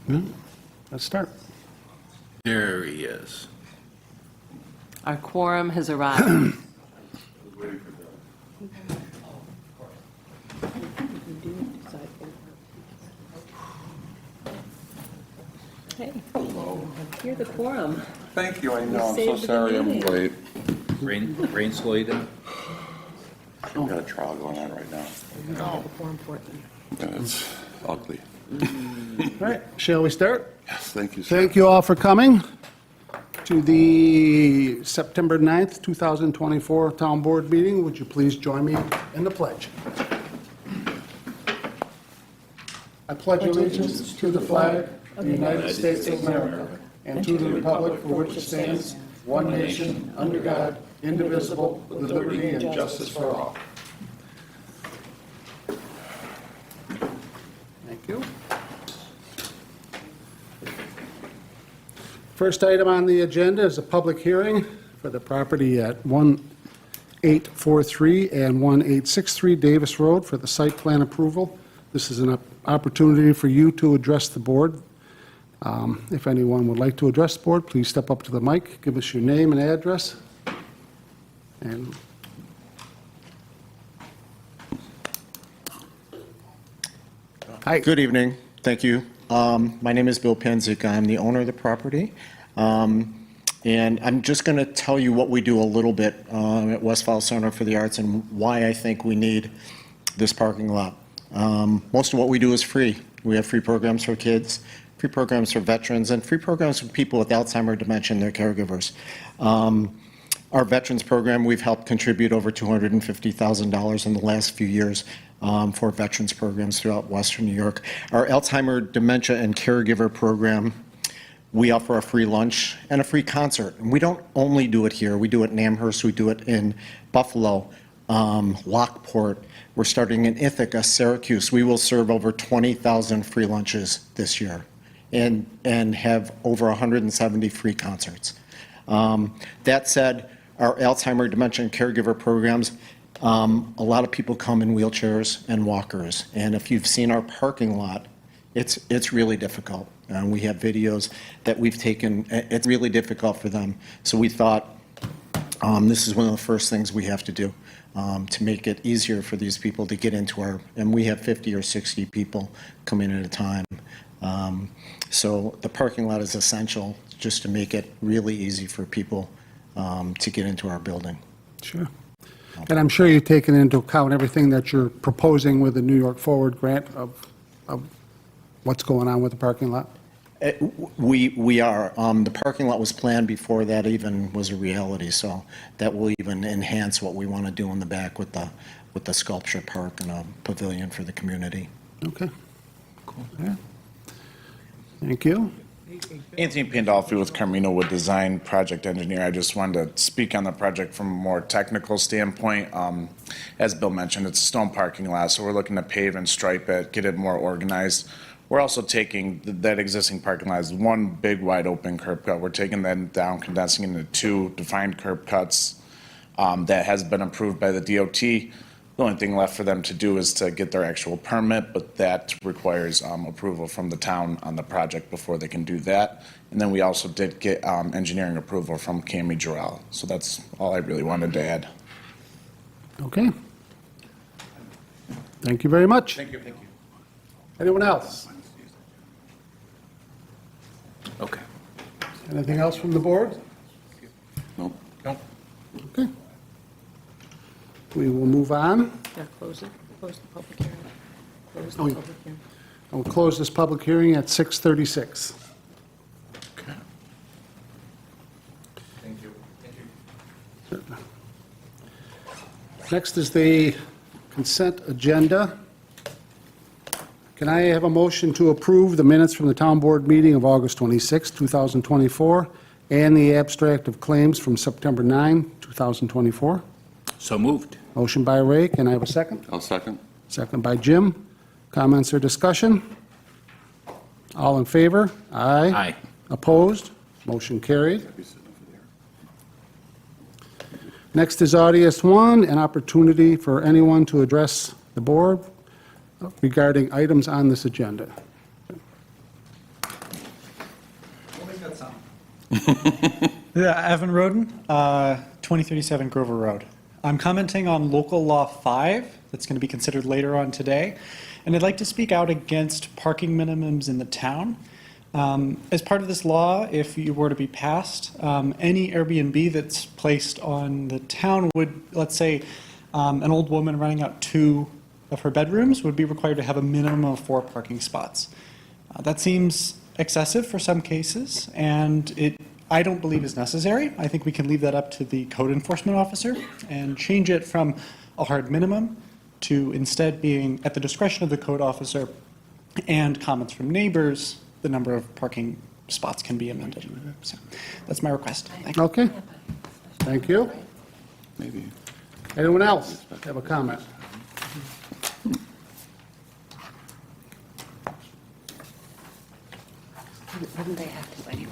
Let's start. There he is. Our quorum has arrived. Hey, you're the quorum. Thank you, I know, I'm so saved the sorry I'm beginning. late. Rain slow you down? I've got a trial going on right now. More important. And it's ugly. All right, shall we start? Yes, thank you, sir. Thank you all for coming to the September 9th, 2024 Town Board meeting. Would you please join me in the pledge? I pledge allegiance to the flag of the United States of America and to the republic for which it stands, one nation, under God, indivisible, with liberty and justice for all. Thank you. First item on the agenda is a public hearing for the property at 1843 and 1863 Davis Road for the site plan approval. This is an opportunity for you to address the board. If anyone would like to address the board, please step up to the mic, give us your name and address. And hi. Good evening. Thank you. My name is Bill Panzik. I'm the owner of the property. And I'm just going to tell you what we do a little bit at Westfall Center for the Arts and why I think we need this parking lot. Most of what we do is free. We have free programs for kids, free programs for veterans, and free programs for people with Alzheimer's, dementia, and their caregivers. Our veterans program, we've helped contribute over $250,000 in the last few years for veterans programs throughout Western New York. Our Alzheimer's, dementia, and caregiver program, we offer a free lunch and a free concert. And we don't only do it here. We do it in Amherst. We do it in Buffalo, Lockport. We're starting in Ithaca, Syracuse. We will serve over 20,000 free lunches this year and have over 170 free concerts. That said, our Alzheimer's, dementia, and caregiver programs, a lot of people come in wheelchairs and walkers. And if you've seen our parking lot, it's really difficult. We have videos that we've taken. It's really difficult for them. So we thought this is one of the first things we have to do to make it easier for these people to get into our, and we have 50 or 60 people come in at a time. So the parking lot is essential just to make it really easy for people to get into our building. Sure. And I'm sure you've taken into account everything that you're proposing with the New York Forward grant of what's going on with the parking lot? We are. The parking lot was planned before that even was a reality, so that will even enhance what we want to do in the back with the sculpture park and a pavilion for the community. Okay. Cool. Yeah. Thank you. Anthony Pandolfi with Carmino Wood Design, project engineer. I just wanted to speak on the project from a more technical standpoint. As Bill mentioned, it's a stone parking lot, so we're looking to pave and stripe it, get it more organized. We're also taking that existing parking lot as one big wide open curb cut. We're taking that down, condensing it into two defined curb cuts that has been approved by the DOT. The only thing left for them to do is to get their actual permit, but that requires approval from the town on the project before they can do that. And then we also did get engineering approval from Cami Jarrell. So that's all I really wanted to add. Okay. Thank you very much. Thank you. Thank you. Anyone else? Okay. Anything else from the board? Nope. Okay. We will move on. Yeah, close it. Close the public hearing. Close the Oh, yeah. public hearing. I will close this public hearing at 6:36. Okay. Thank you. Thank you. Next is the consent agenda. Can I have a motion to approve the minutes from the town board meeting of August 26, 2024, and the abstract of claims from September 9, 2024? So moved. Motion by Ray. Can I have a second? I'll second. Second by Jim. Comments or discussion? All in favor? Aye. Aye. Opposed? Motion carried. Next is audience one, an opportunity for anyone to address the board regarding items on this agenda. Yeah, Evan Roden, 2037 Grover Road. I'm commenting on Local Law 5, that's going to be considered later on today, and I'd like to speak out against parking minimums in the town. As part of this law, if you were to be passed, any Airbnb that's placed on the town would, let's say, an old woman renting out 2 of her bedrooms would be required to have a minimum of 4 parking spots. That seems excessive for some cases, and I don't believe is necessary. I think we can leave that up to the code enforcement officer and change it from a hard minimum to instead being at the discretion of the code officer and comments from neighbors, the number of parking spots can be amended. So that's my request. Thank you. Okay. Thank you. Maybe. Anyone else have a comment? Wouldn't they have to anyway?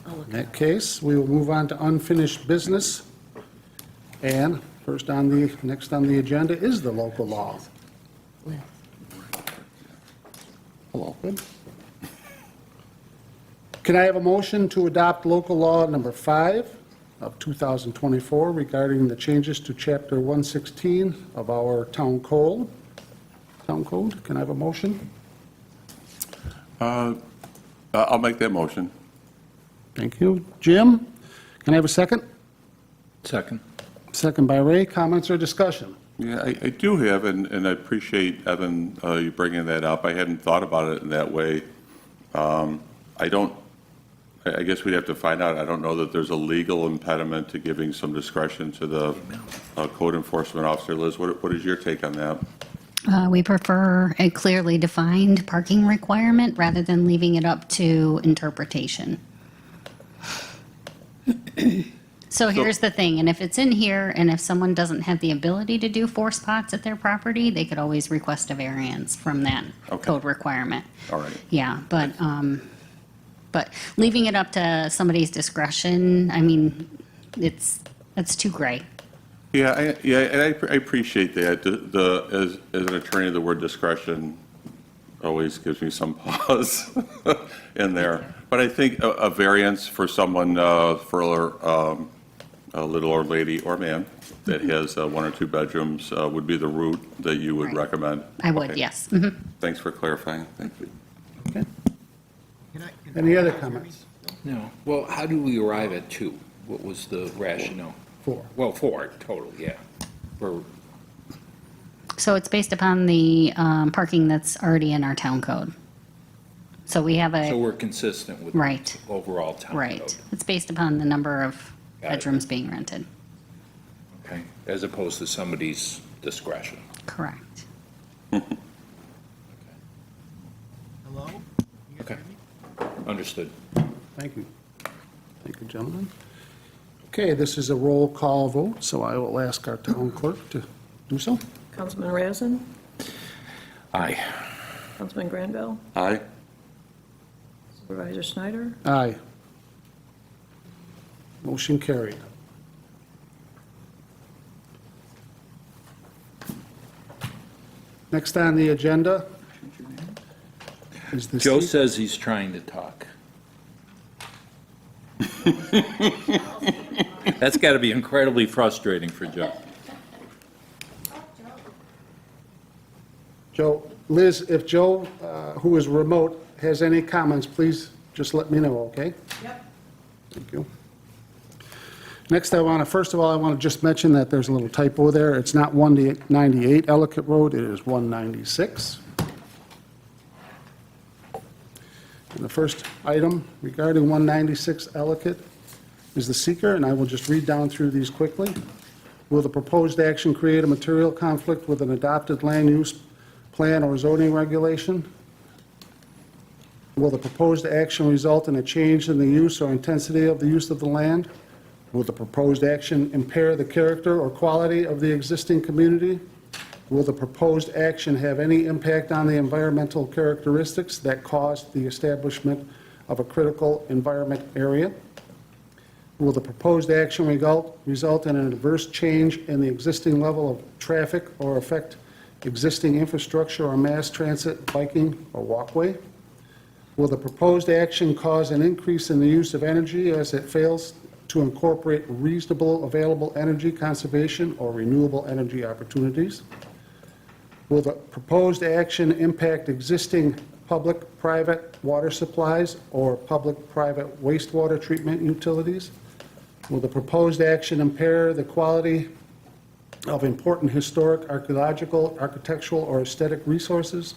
I'll look In that case, we will move on to unfinished business. And next on the agenda is the local law. with. Hello. Can I have a motion to adopt local law number 5 of 2024 regarding the changes to Chapter 116 of our town code? Town code, can I have a motion? I'll make that motion. Thank you. Jim, can I have a second? Second. Second by Ray. Comments or discussion? Yeah, I do have, and I appreciate, Evan, you bringing that up. I hadn't thought about it in that way. I guess we'd have to find out. I don't know that there's a legal impediment to giving some discretion to the code enforcement officer. Liz, what is your take on that? We prefer a clearly defined parking requirement rather than leaving it up to interpretation. So here's the thing, and if it's in here, and if someone doesn't have the ability to do 4 spots at their property, they could always request a variance from that Okay. code requirement. All right. Yeah, but leaving it up to somebody's discretion, I mean, it's too gray. Yeah, and I appreciate that. As an attorney, the word discretion always gives me some pause in there. But I think a variance for someone, for a little old lady or man that has 1 or 2 bedrooms would be the route that you would Right. recommend. I would, Okay. yes. Mhm. Thanks for clarifying. Thank you. Okay. Any other comments? No. Well, how do we arrive at 2? What was the rationale? 4. Well, 4 total, yeah. Or So it's based upon the parking that's already in our town code. So we have So a, we're consistent with Right. overall town code. right, it's based upon the number of Got it. bedrooms being rented. Okay, as opposed to somebody's discretion. Correct. Okay, understood. Thank you. Thank you, gentlemen. Okay, this is a roll call vote, so I will ask our town clerk to do so. Councilman Razin, Aye. Councilman Granville, Aye. Supervisor Snyder, Aye. Motion carried. Next on the agenda is the... Joe says he's trying to talk. That's got to be incredibly frustrating for Joe. Joe, Liz, if Joe, who is remote, has any comments, please just let me know, okay? Yep. Thank you. Next, first of all, I want to just mention that there's a little typo there. It's not 198 Ellicott Road, it is 196. And the first item regarding 196 Ellicott is the seeker, and I will just read down through these quickly. Will the proposed action create a material conflict with an adopted land use plan or zoning regulation? Will the proposed action result in a change in the use or intensity of the use of the land? Will the proposed action impair the character or quality of the existing community? Will the proposed action have any impact on the environmental characteristics that caused the establishment of a critical environment area? Will the proposed action result in an adverse change in the existing level of traffic or affect existing infrastructure or mass transit, biking, or walkway? Will the proposed action cause an increase in the use of energy as it fails to incorporate reasonable available energy conservation or renewable energy opportunities? Will the proposed action impact existing public-private water supplies or public-private wastewater treatment utilities? Will the proposed action impair the quality of important historic, archaeological, architectural, or aesthetic resources?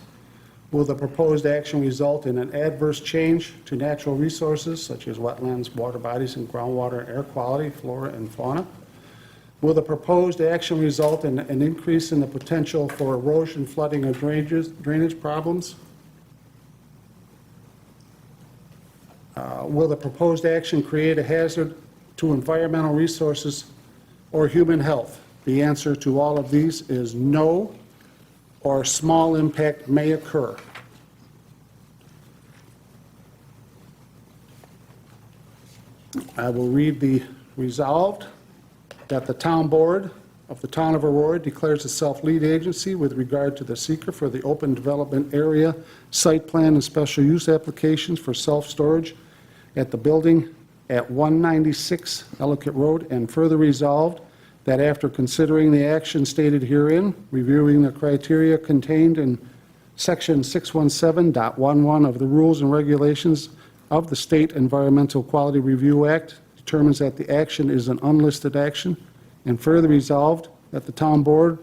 Will the proposed action result in an adverse change to natural resources such as wetlands, water bodies, and groundwater air quality, flora, and fauna? Will the proposed action result in an increase in the potential for erosion, flooding, or drainage problems? Will the proposed action create a hazard to environmental resources or human health? The answer to all of these is no, or small impact may occur. I will read the resolved that the town board of the town of Aurora declares itself lead agency with regard to the seeker for the open development area, site plan, and special use applications for self-storage at the building at 196 Ellicott Road, and further resolved that after considering the action stated herein, reviewing the criteria contained in Section 617.11 of the Rules and Regulations of the State Environmental Quality Review Act, determines that the action is an unlisted action, and further resolved that the town board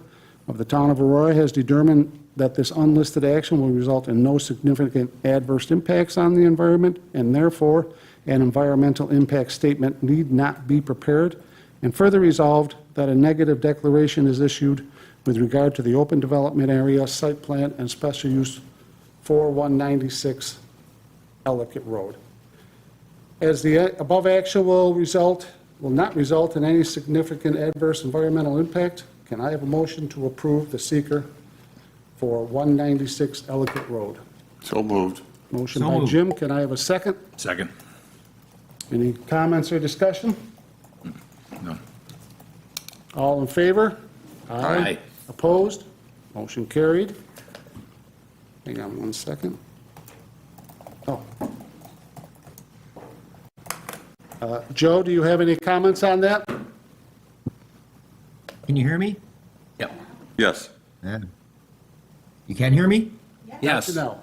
of the town of Aurora has determined that this unlisted action will result in no significant adverse impacts on the environment, and therefore an environmental impact statement need not be prepared, and further resolved that a negative declaration is issued with regard to the open development area, site plan, and special use for 196 Ellicott Road. As the above action will not result in any significant adverse environmental impact, can I have a motion to approve the seeker for 196 Ellicott Road? So moved. Motion by Jim, can I have a second? Second. Any comments or discussion? No. All in favor? Aye. Opposed? Motion carried. Hang on one second. Oh. Joe, do you have any comments on that? Can you hear me? Yep. Yes. Yeah. You can hear me? Yes. No.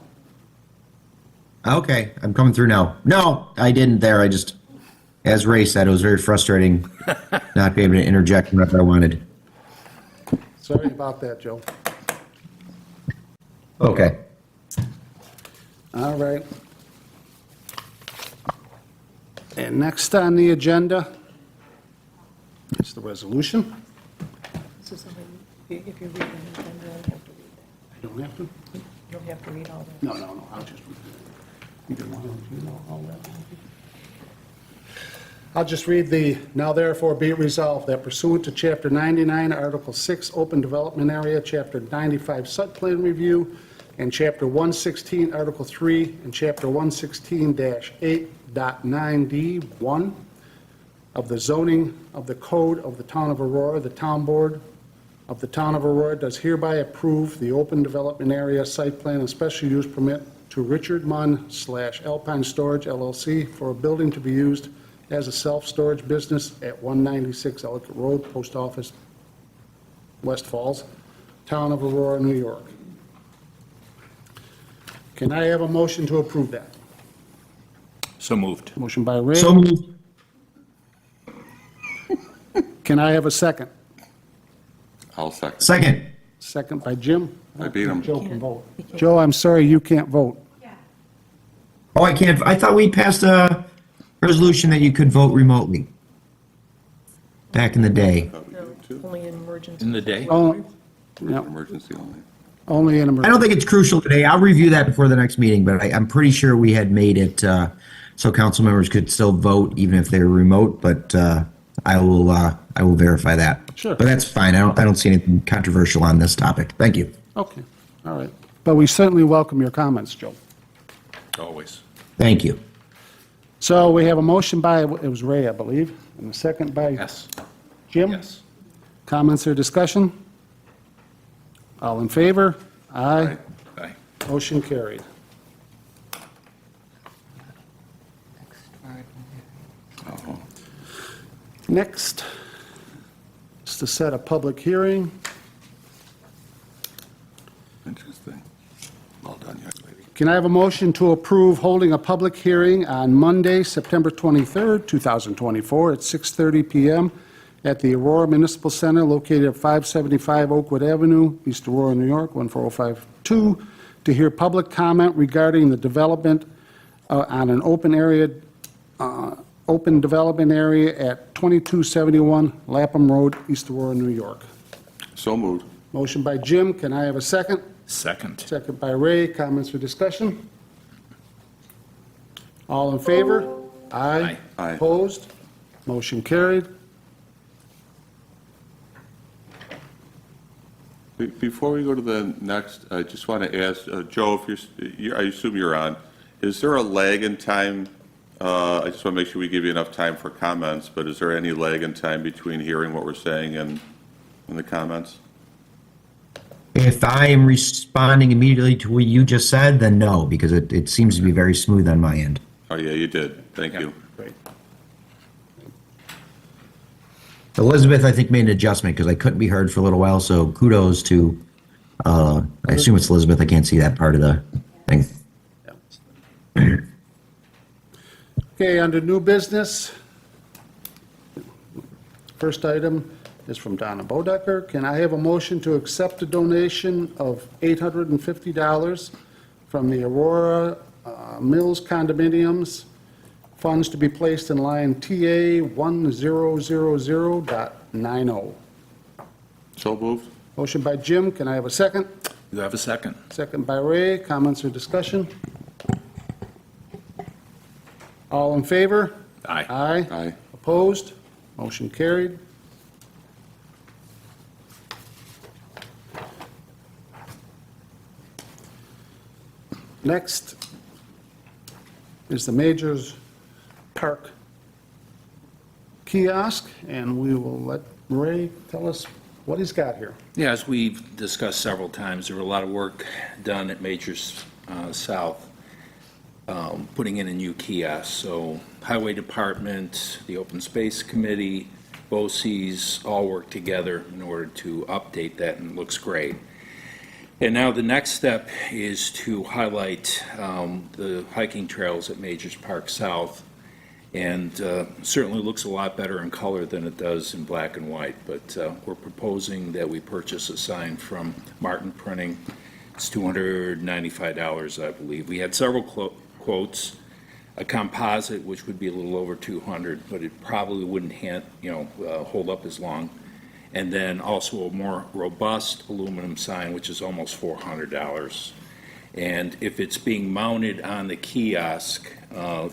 Okay, I'm coming through now. No, I didn't there. I just, as Ray said, it was very frustrating not being able to interject whenever I wanted. Sorry about that, Joe. Okay. All right. And next on the agenda is the resolution. This is something, if you read them, then you don't have to read that. I don't have to? You don't have to read all that. No, I'll just read it. You didn't want to, you know, all that. I'll just read the, now therefore be it resolved that pursuant to Chapter 99, Article 6, Open Development Area, Chapter 95, Site Plan Review, and Chapter 116, Article 3, and Chapter 116-8.9D1 of the zoning of the Code of the Town of Aurora, the Town Board of the Town of Aurora does hereby approve the Open Development Area Site Plan and Special Use Permit to Richard Munn / Alpine Storage LLC for a building to be used as a self-storage business at 196 Ellicott Road, Post Office, West Falls, Town of Aurora, New York. Can I have a motion to approve that? So moved. Motion by Ray. So moved. Can I have a second? I'll second. Second. Second by Jim. I beat him. Joe can vote. Joe, I'm sorry, you can't vote. Oh, I can't, I thought we passed a resolution that you could vote remotely back in the day. No, only in emergency. In the day? Oh, no, Emergency only. only in I emergency. don't think it's crucial today. I'll review that before the next meeting, but I'm pretty sure we had made it so council members could still vote even if they're remote, but I will verify that. Sure. But that's fine. I don't see anything controversial on this topic. Thank you. Okay, all right. But we certainly welcome your comments, Joe. Always. Thank you. So we have a motion by, it was Ray, I believe, and a second by Yes. Jim. Yes. Comments or discussion? All in favor? Aye. Aye. Motion carried. Next is to set a public hearing. Interesting. Well done, young lady. Can I have a motion to approve holding a public hearing on Monday, September 23rd, 2024, at 6:30 PM at the Aurora Municipal Center located at 575 Oakwood Avenue, East Aurora, New York, 14052, to hear public comment regarding the development on an open development area at 2271 Lapham Road, East Aurora, New York. So moved. Motion by Jim. Can I have a second? Second. Second by Ray. Comments or discussion? All in favor? Aye. Aye. Opposed? Motion carried. Before we go to the next, I just want to ask, Joe, if I assume you're on, is there a lag in time? I just want to make sure we give you enough time for comments, but is there any lag in time between hearing what we're saying and the comments? If I am responding immediately to what you just said, then no, because it seems to be very smooth on my end. Oh, yeah, you did. Thank you. Great. Elizabeth, I think, made an adjustment because I couldn't be heard for a little while, so kudos to, I assume it's Elizabeth, I can't see that part of the thing. Okay, under new business, first item is from Donna Bodecker. Can I have a motion to accept a donation of $850 from the Aurora Mills condominiums, funds to be placed in line TA 1000.90? So moved. Motion by Jim. Can I have a second? You have a second. Second by Ray. Comments or discussion? All in favor? Aye. Aye. Aye. Opposed? Motion carried. Next is the Majors Park kiosk, and we will let Ray tell us what he's got here. Yeah, as we've discussed several times, there were a lot of work done at Majors South, putting in a new kiosk. So Highway Department, the Open Space Committee, BOCES all work together in order to update that, and it looks great. And now the next step is to highlight the hiking trails at Majors Park South. And certainly looks a lot better in color than it does in black and white. But we're proposing that we purchase a sign from Martin Printing. It's $295, I believe. We had several quotes, a composite, which would be a little over $200, but it probably wouldn't hold up as long. And then also a more robust aluminum sign, which is almost $400. And if it's being mounted on the kiosk,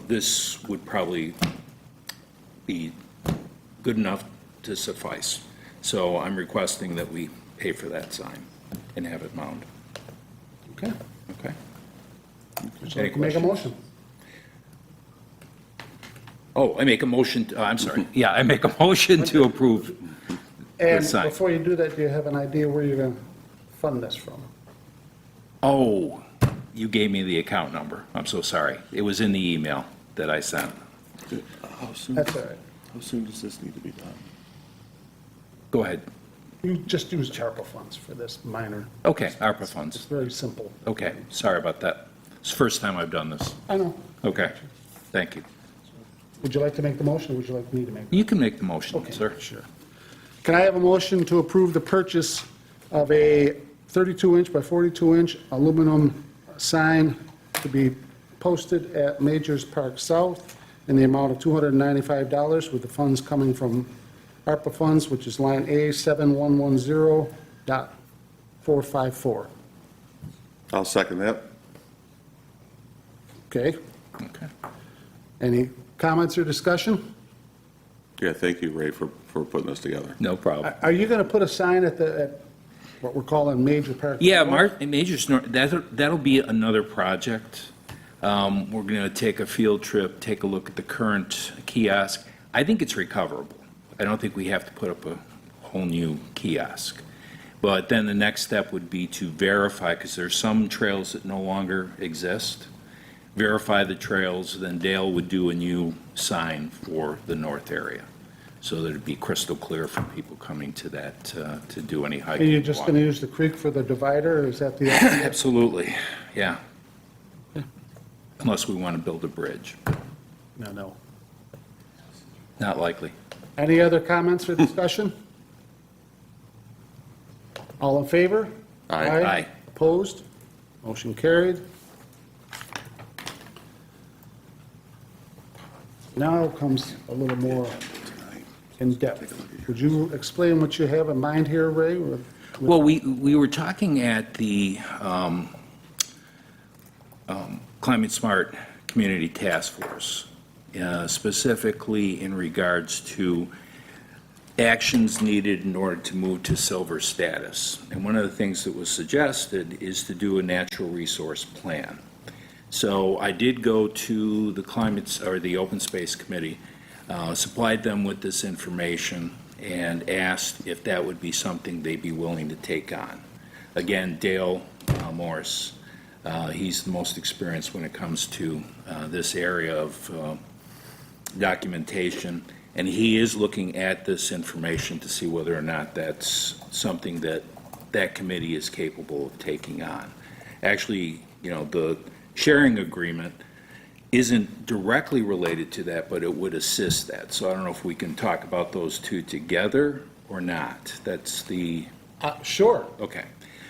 this would probably be good enough to suffice. So I'm requesting that we pay for that sign and have it mounted. Okay? Okay? So you can make a motion. Oh, I make a motion, I'm sorry. Yeah, I make a motion to approve. And sign. before you do that, do you have an idea where you're going to fund this from? Oh, you gave me the account number. I'm so sorry. It was in the email that I sent. How soon, That's all right. how soon does this need to be done? Go ahead. You just use ARPA funds for this minor. Okay, ARPA It's funds. very simple. Okay, sorry about that. It's the first time I've done this. I know. Okay, thank you. Would you like to make the motion, or would you like me to make? You can make the motion, Okay, sir. sure. Can I have a motion to approve the purchase of a 32-inch by 42-inch aluminum sign to be posted at Majors Park South in the amount of $295, with the funds coming from ARPA funds, which is line A7110.454. I'll second that. Okay? Okay. Any comments or discussion? Yeah, thank you, Ray, for putting this together. No problem. Are you going to put a sign at what we're calling Major Park? Yeah, Majors, that'll be another project. We're going to take a field trip, take a look at the current kiosk. I think it's recoverable. I don't think we have to put up a whole new kiosk. But then the next step would be to verify, because there's some trails that no longer exist. Verify the trails, then Dale would do a new sign for the north area. so that it'd be crystal clear for people coming to that, to do any Are hiking. you just going to use the creek for the divider, or is that the? Absolutely, yeah. Unless we want to build a bridge. No. Not likely. Any other comments or discussion? All in favor? Aye. Aye. Opposed? Motion carried. Now comes a little more in depth. Would you explain what you have in mind here, Ray? Well, we were talking at the Climate Smart Community Task Force, specifically in regards to actions needed in order to move to silver status. And one of the things that was suggested is to do a natural resource plan. So I did go to the the Open Space Committee, supplied them with this information, and asked if that would be something they'd be willing to take on. Again, Dale Morris, he's the most experienced when it comes to this area of documentation, and he is looking at this information to see whether or not that's something that that committee is capable of taking on. Actually, the sharing agreement isn't directly related to that, but it would assist that. So I don't know if we can talk about those two together or not. That's the, Sure. okay.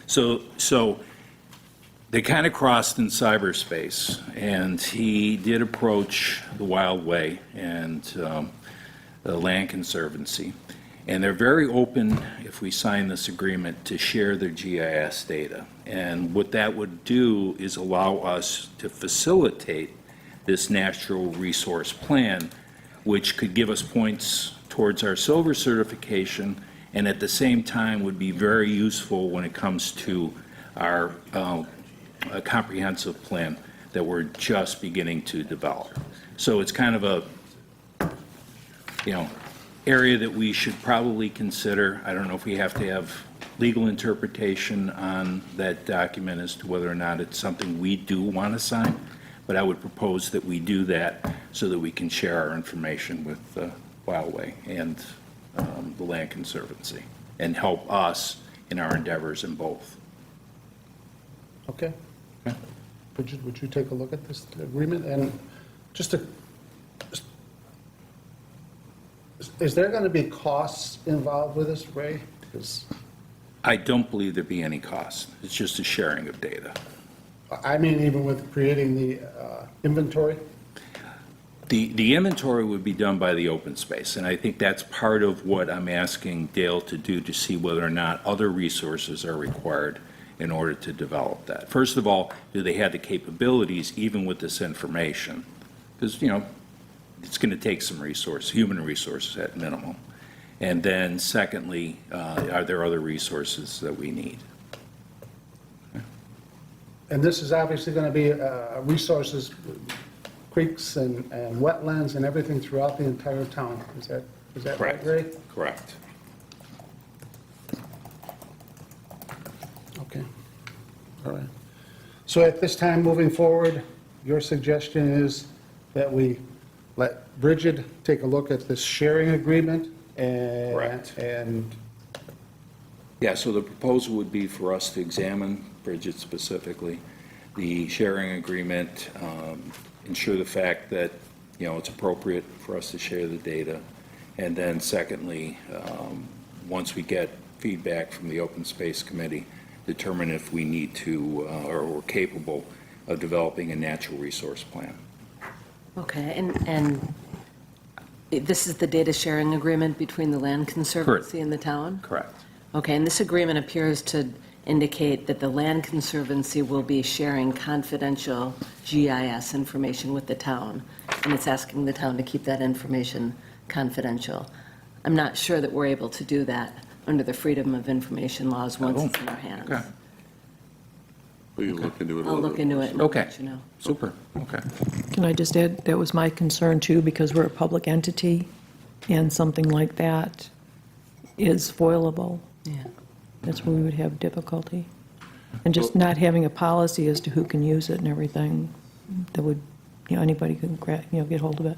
So they kind of crossed in cyberspace, and he did approach the Wild Way and the Land Conservancy. And they're very open, if we sign this agreement, to share their GIS data. And what that would do is allow us to facilitate this natural resource plan, which could give us points towards our silver certification, and at the same time would be very useful when it comes to our comprehensive plan that we're just beginning to develop. So it's kind of a, area that we should probably consider. I don't know if we have to have legal interpretation on that document as to whether or not it's something we do want to sign, but I would propose that we do that so that we can share our information with Wildway and the Land Conservancy and help us in our endeavors in both. Okay. Bridget, would you take a look at this agreement? And is there going to be costs involved with this, Ray? I don't believe there'd be any cost. It's just a sharing of data. I mean, even with creating the inventory? The inventory would be done by the open space, and I think that's part of what I'm asking Dale to do, to see whether or not other resources are required in order to develop that. First of all, do they have the capabilities even with this information? Because, it's going to take some human resources at minimum. And then secondly, are there other resources that we need? And this is obviously going to be resources, creeks and wetlands and everything throughout the entire town. Is that right, Correct. Ray? Correct. Okay. All right. So at this time, moving forward, your suggestion is that we let Bridget take a look at this sharing agreement and. Correct. And Yeah, so the proposal would be for us to examine, Bridget specifically, the sharing agreement, ensure the fact that, it's appropriate for us to share the data. And then secondly, once we get feedback from the Open Space Committee, determine if we need to, or we're capable of developing a natural resource plan. Okay, and this is the data sharing agreement between the Land Conservancy and the town? Correct. Okay, and this agreement appears to indicate that the Land Conservancy will be sharing confidential GIS information with the town, and it's asking the town to keep that information confidential. I'm not sure that we're able to do that under the Freedom of Information laws once it's in our hands. Okay. Will you look into it a I'll little look bit? into it and Okay. let you know. Super, okay. Can I just add, that was my concern too, because we're a public entity, and something like that is foilable. Yeah. That's where we would have difficulty. And just not having a policy as to who can use it and everything, that would, anybody can, get hold of it.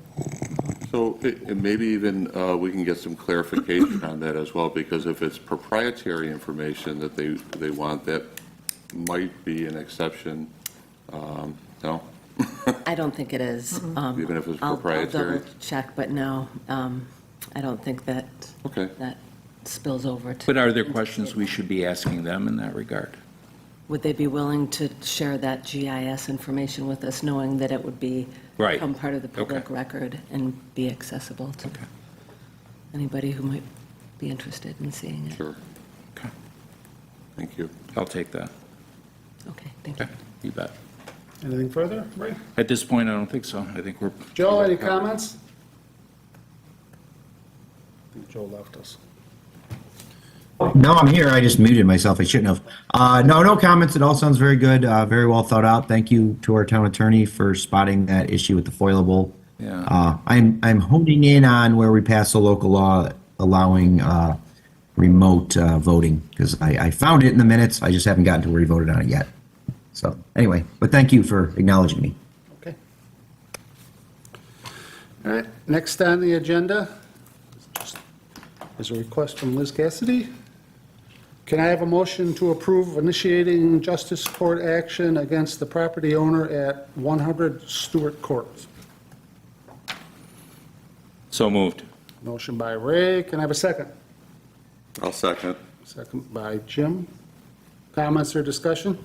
So and maybe even we can get some clarification on that as well, because if it's proprietary information that they want, that might be an exception. No? I don't think it is. Even if it's I'll proprietary? double check, but no, I don't think that Okay. that spills over to. But are there questions we should be asking them in that regard? Would they be willing to share that GIS information with us, knowing that it would be Right. become part of the public Okay. record and be accessible to Okay. anybody who might be interested in seeing it? Sure. Okay. Thank you. I'll take that. Okay, thank you. Okay, you bet. Anything further? Ray? At this point, I don't think so. I think we're. Joe, any comments? I think Joe left us. No, I'm here. I just muted myself. I shouldn't have. No comments. It all sounds very good. Very well thought out. Thank you to our town attorney for spotting that issue with the foilable. Yeah. I'm honing in on where we pass a local law allowing remote voting, because I found it in the minutes. I just haven't gotten to where we voted on it yet. So anyway, but thank you for acknowledging me. Okay. All right, next on the agenda is a request from Liz Cassidy. Can I have a motion to approve initiating justice court action against the property owner at 100 Stewart Court? So moved. Motion by Ray, can I have a second? I'll second. Second by Jim. Comments or discussion?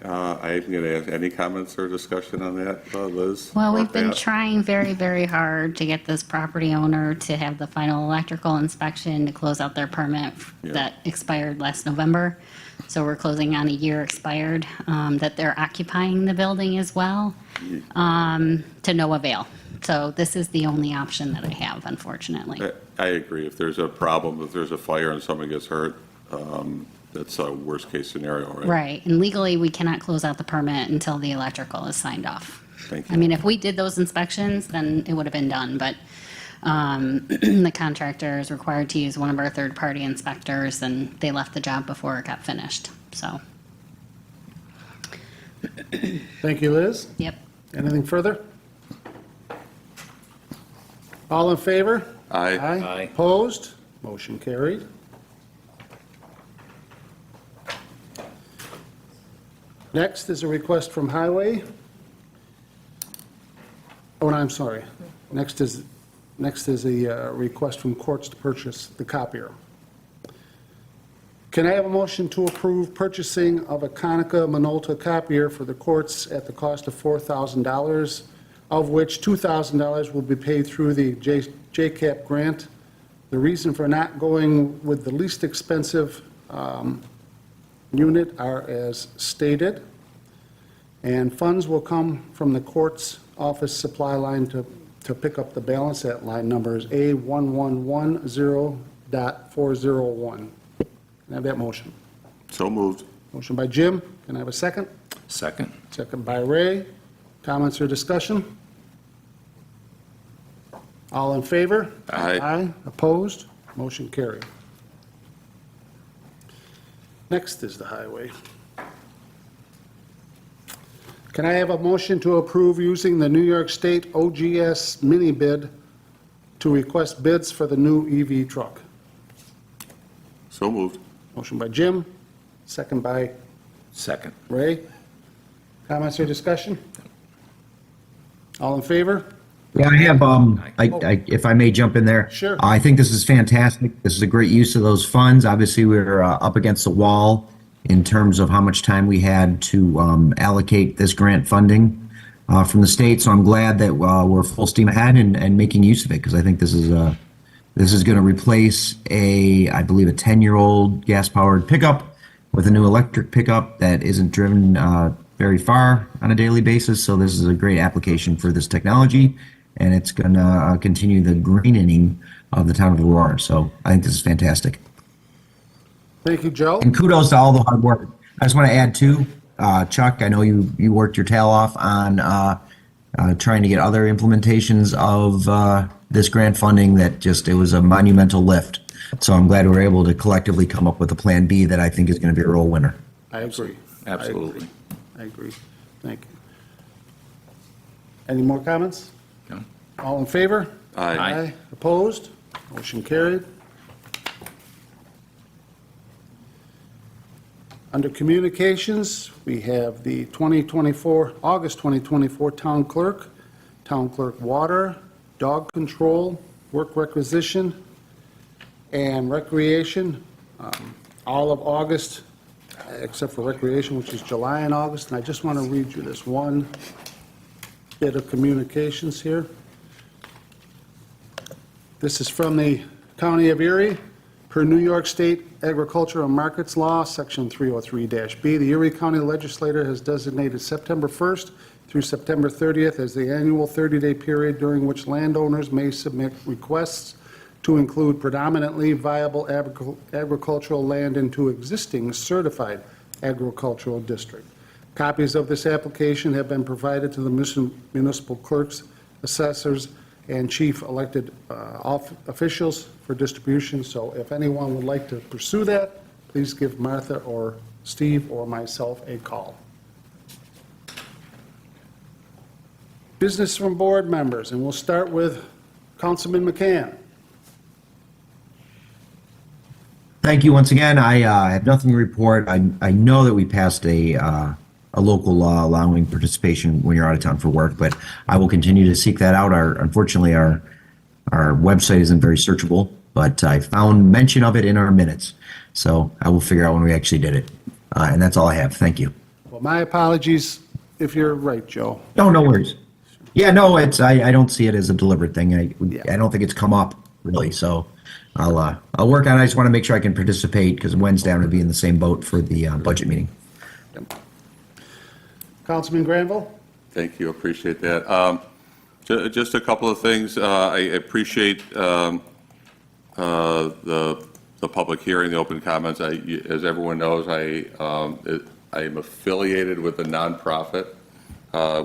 I'm going to ask, any comments or discussion on that, Liz? Well, Or we've been Pat? trying very, very hard to get this property owner to have the final electrical inspection to close out their permit Yeah. that expired last November. So we're closing on a year expired, that they're occupying the building as well, to no avail. So this is the only option that I have, unfortunately. I agree. If there's a problem, if there's a fire and someone gets hurt, that's a worst-case scenario, right? Right, and legally, we cannot close out the permit until the electrical is signed off. Thank I you. mean, if we did those inspections, then it would have been done, but the contractor is required to use one of our third-party inspectors, and they left the job before it got finished, so, Thank you, Liz. yep. Anything further? All in favor? Aye. Aye. Opposed? Motion carried. Next is a request from Highway. Oh, no, I'm sorry. Next is a request from Courts to purchase the copier. Can I have a motion to approve purchasing of a Konica Minolta copier for the courts at the cost of $4,000, of which $2,000 will be paid through the JCAP grant? The reason for not going with the least expensive unit are as stated, and funds will come from the court's office supply line to pick up the balance. That line number is A1110.401. Can I have that motion? So moved. Motion by Jim, can I have a second? Second. Second by Ray. Comments or discussion? All in favor? Aye. Aye. Opposed? Motion carried. Next is the highway. Can I have a motion to approve using the New York State OGS mini bid to request bids for the new EV truck? So moved. Motion by Jim, second by Second. Ray. Comments or discussion? All in favor? Yeah, I have, if I may jump in there. Sure. I think this is fantastic. This is a great use of those funds. Obviously, we're up against the wall in terms of how much time we had to allocate this grant funding from the state. So I'm glad that we're full steam ahead and making use of it, because I think this is going to replace I believe a 10-year-old gas-powered pickup with a new electric pickup that isn't driven very far on a daily basis. So this is a great application for this technology, and it's going to continue the greening of the town of Aurora. So I think this is fantastic. Thank you, Joe. And kudos to all the hard work. I just want to add too, Chuck, I know you worked your tail off on trying to get other implementations of this grant funding that it was a monumental lift. So I'm glad we were able to collectively come up with a plan B that I think is going to be a real winner. I agree. Absolutely. I agree. Thank you. Any more comments? No? All in favor? Aye. Opposed? Motion carried. Under communications, we have the August 2024 Town Clerk, Water, Dog Control, Work Requisition, and Recreation, all of August, except for Recreation, which is July and August. And I just want to read you this one bit of communications here. This is from the County of Erie. Per New York State Agricultural Markets Law, Section 303-B, the Erie County Legislature has designated September 1st through September 30th as the annual 30-day period during which landowners may submit requests to include predominantly viable agricultural land into existing certified agricultural district. Copies of this application have been provided to the municipal clerks, assessors, and chief elected officials for distribution. So if anyone would like to pursue that, please give Martha or Steve or myself a call. Business from board members, and we'll start with Councilman McCann. Thank you once again. I have nothing to report. I know that we passed a local law allowing participation when you're out of town for work, but I will continue to seek that out. Unfortunately, our website isn't very searchable, but I found mention of it in our minutes. So I will figure out when we actually did it. And that's all I have. Thank you. Well, my apologies if you're right, Joe. No worries. Yeah, no, I don't see it as a deliberate thing. I don't think it's come up really. So I'll work on it. I just want to make sure I can participate because Wednesday I'm going to be in the same boat for the budget meeting. Councilman Granville? Thank you, appreciate that. Just a couple of things. I appreciate the public hearing, the open comments. As everyone knows, I am affiliated with a nonprofit,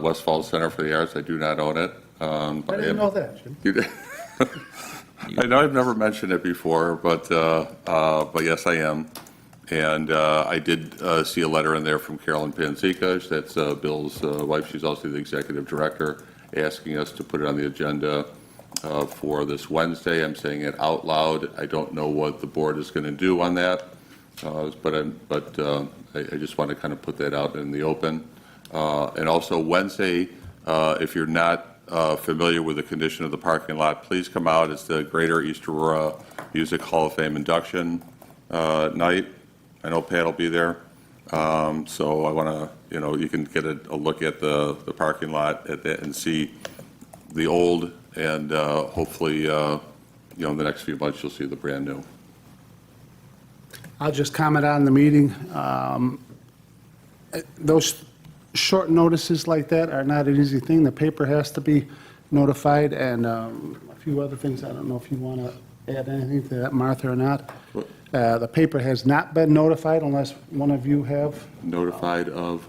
Westfall Center for the Arts. I do not own it. I didn't know that, Jim. You did? I know I've never mentioned it before, but yes, I am. And I did see a letter in there from Carolyn Panzika, that's Bill's wife, she's also the executive director, asking us to put it on the agenda for this Wednesday. I'm saying it out loud. I don't know what the board is going to do on that, but I just want to kind of put that out in the open. And also Wednesday, if you're not familiar with the condition of the parking lot, please come out. It's the Greater East Aurora Music Hall of Fame induction night. I know Pat will be there. So I want to, you can get a look at the parking lot at that and see the old, and hopefully, in the next few months, you'll see the brand new. I'll just comment on the meeting. Those short notices like that are not an easy thing. The paper has to be notified, and a few other things. I don't know if you want to add anything to that, Martha, or not. The paper has not been notified unless one of you have. Notified of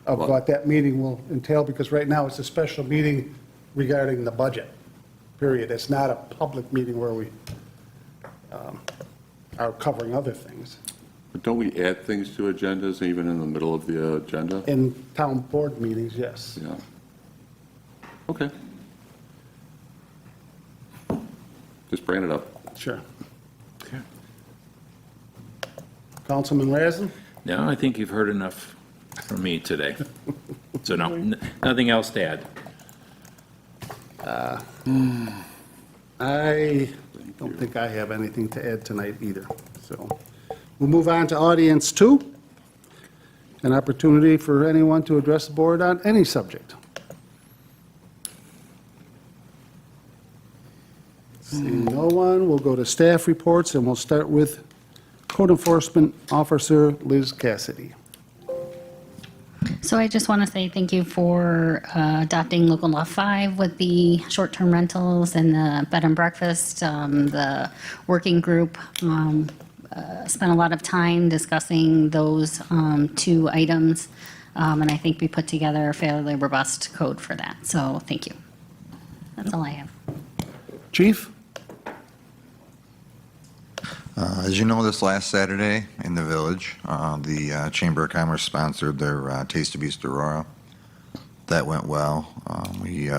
What that meeting will entail, because right now it's a special meeting regarding the budget, period. It's not a public meeting where we are covering other things. But don't we add things to agendas even in the middle of the agenda? In town board meetings, yes. Yeah. Okay. Just bringing it up. Sure. Councilman Razin? No, I think you've heard enough from me today. So no, nothing else to add. I don't think I have anything to add tonight either. So we'll move on to audience two. An opportunity for anyone to address the board on any subject. Seeing no one, we'll go to staff reports, and we'll start with Code Enforcement Officer Liz Cassidy. So I just want to say thank you for adopting Local Law 5 with the short-term rentals and the bed and breakfast. The working group spent a lot of time discussing those two items, and I think we put together a fairly robust code for that. So thank you. That's all I have. Chief? As you know, this last Saturday in the village, the Chamber of Commerce sponsored their Taste of East Aurora. That went well. We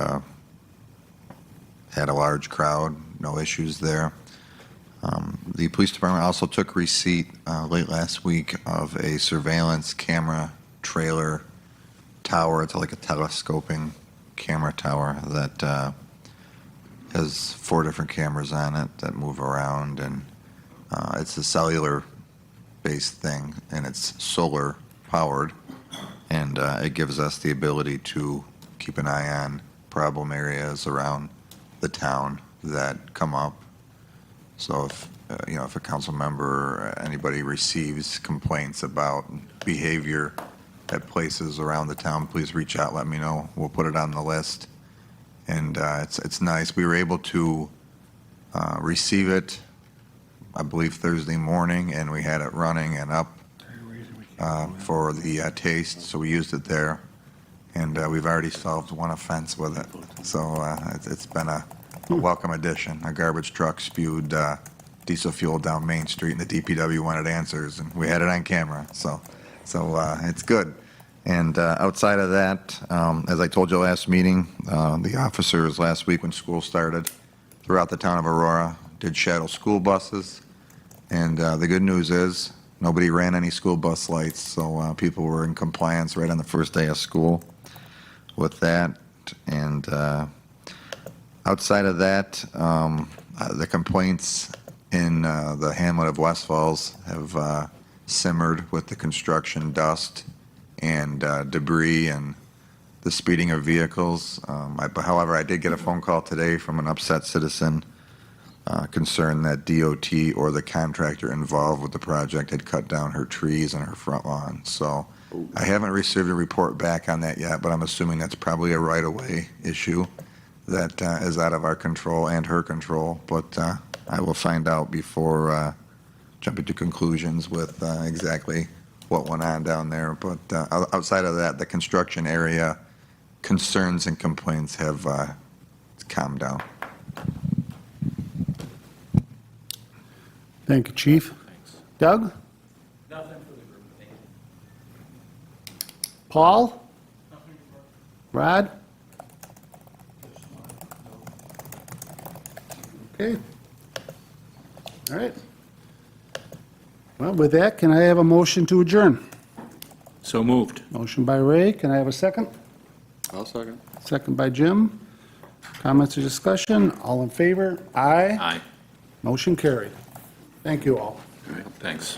had a large crowd, no issues there. The police department also took receipt late last week of a surveillance camera trailer tower. It's like a telescoping camera tower that has 4 different cameras on it that move around, and it's a cellular-based thing, and it's solar-powered, and it gives us the ability to keep an eye on problem areas around the town that come up. So if, if a council member or anybody receives complaints about behavior at places around the town, please reach out, let me know. We'll put it on the list. And it's nice. We were able to receive it, I believe, Thursday morning, and we had it running and up for the taste, so we used it there. And we've already solved 1 offense with it. So it's been a welcome addition. A garbage truck spewed diesel fuel down Main Street, and the DPW wanted answers, and we had it on camera. So it's good. And outside of that, as I told you last meeting, the officers last week when school started throughout the town of Aurora did shadow school buses. And the good news is nobody ran any school bus lights, so people were in compliance right on the first day of school with that. And outside of that, the complaints in the hamlet of West Falls have simmered with the construction dust and debris and the speeding of vehicles. However, I did get a phone call today from an upset citizen concerned that DOT or the contractor involved with the project had cut down her trees and her front lawn. So I haven't received a report back on that yet, but I'm assuming that's probably a right-of-way issue that is out of our control and her control. But I will find out before jumping to conclusions with exactly what went on down there. But outside of that, the construction area concerns and complaints have calmed down. Thank you, Chief. Doug? Nothing for the group, thank you. Paul? Rod? Okay. All right. Well, with that, can I have a motion to adjourn? So moved. Motion by Ray, can I have a second? I'll second. Second by Jim. Comments or discussion? All in favor? Aye. Aye. Motion carried. Thank you all. All right, thanks.